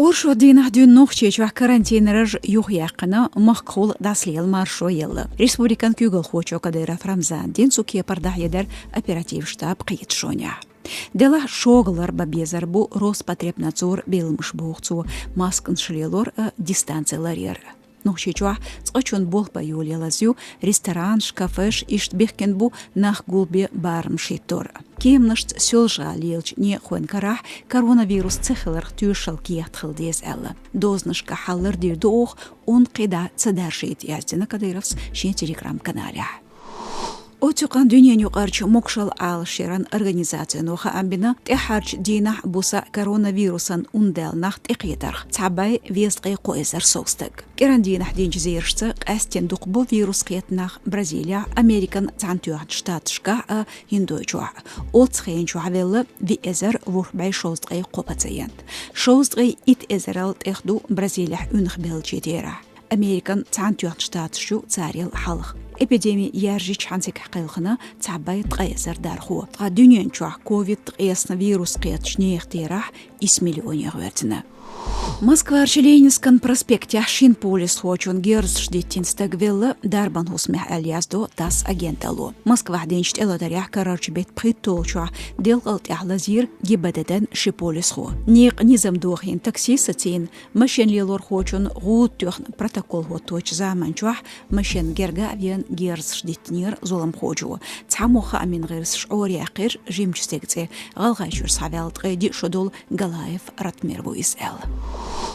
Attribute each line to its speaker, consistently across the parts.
Speaker 1: Оршо дина дюн нохчеч ва карантинераж юх яқына махқул даслил маршо елы. Республикан кюгл хочо Кадыров Рамзан дин суке пардахедер оператив штаб қиет шоня. Дела шоглар бабезар бу Роспотребнадзор белмыш буғцу маскын шлелор дистанциялар ер. Нохчечуа цочун бол по юлелазю ресторан, шкафеш иштбехкен бу нах гулбе барм шитор. Кемнашт сёлжа лелч не хуэнкарах коронавирус цехлар тюшал киятхыл дез элла. Дознашка халлар дирдуох он қида цадаршит яздина Кадыровс шен телеграм-каналя. Отюкан дюненю арч мокшал ал шеран организация ноха амбина техарч динах буса коронавирусан ундел нахт иқидар. Цабай вестқи қойзар состык. Керан динах динч зиршцы қастен дуқбу вирус қиетнах Бразилия, Американ цантюат штатшка индойчуа. Олцхейнчуа велы виезер вурбай шостқи қопацаянт. Шостқи ит эзерал техду Бразилия үнх белчетера. Американ цантюат штатшу царил халх. Эпидемия яржич хансик хақилхына цабай тқайсар дарху. Тға дүниен чуах ковид тқиясна вирус қиятшне ихтирах исмиллионер вертина. Москва Ленинскан проспекте Шинполис хочун герзждеттин стагвелла дарбан хусмех алязду тас агенталу. Москва денчт эладарях карарчбет притолчуа делгалт ахлазир гибададен Шиполис хо. Ник низамдухин такси сатин машин лилор хочун гуттюхн протокол хо точ заманчуах машин герга авиан герзждеттнир золам хочу. Цамуха амин герз шори ақир жимчстегце галгайчур савялт гайди шодол Галаев Ратмир Буисел.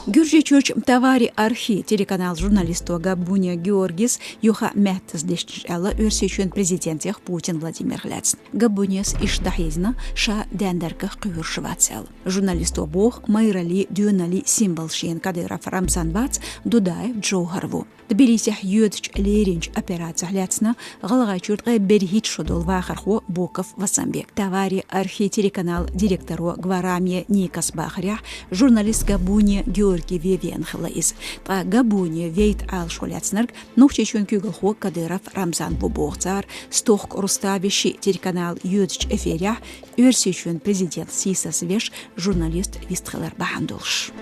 Speaker 1: Гюржи чурч тавари архи телеканал журналисту Габуния Георгис юха мэттс дешчала өрсечен президентех Путин Владимир Гляцн. Габуниас ишдахизна ша дендерках кюршвацел. Журналисту бог майрали дюнали символ шен Кадыров Рамзан Бац Дудаев Джоухарву. Тбилисих юдч леринч операция Гляцна галгачурт берхит шодол вахарху Боков Васамбек. Тавари архи телеканал директору Гварамия Никас Бахрях журналист Габуния Георгий Вивен Хлаис. Та Габуния вейт ал шоляцнарк нухчечун кюгалху Кадыров Рамзан Бубохцар стох руставищи телеканал юдч эфирях өрсечун президент Сиса Свеж журналист Вистхелер Бахандулш.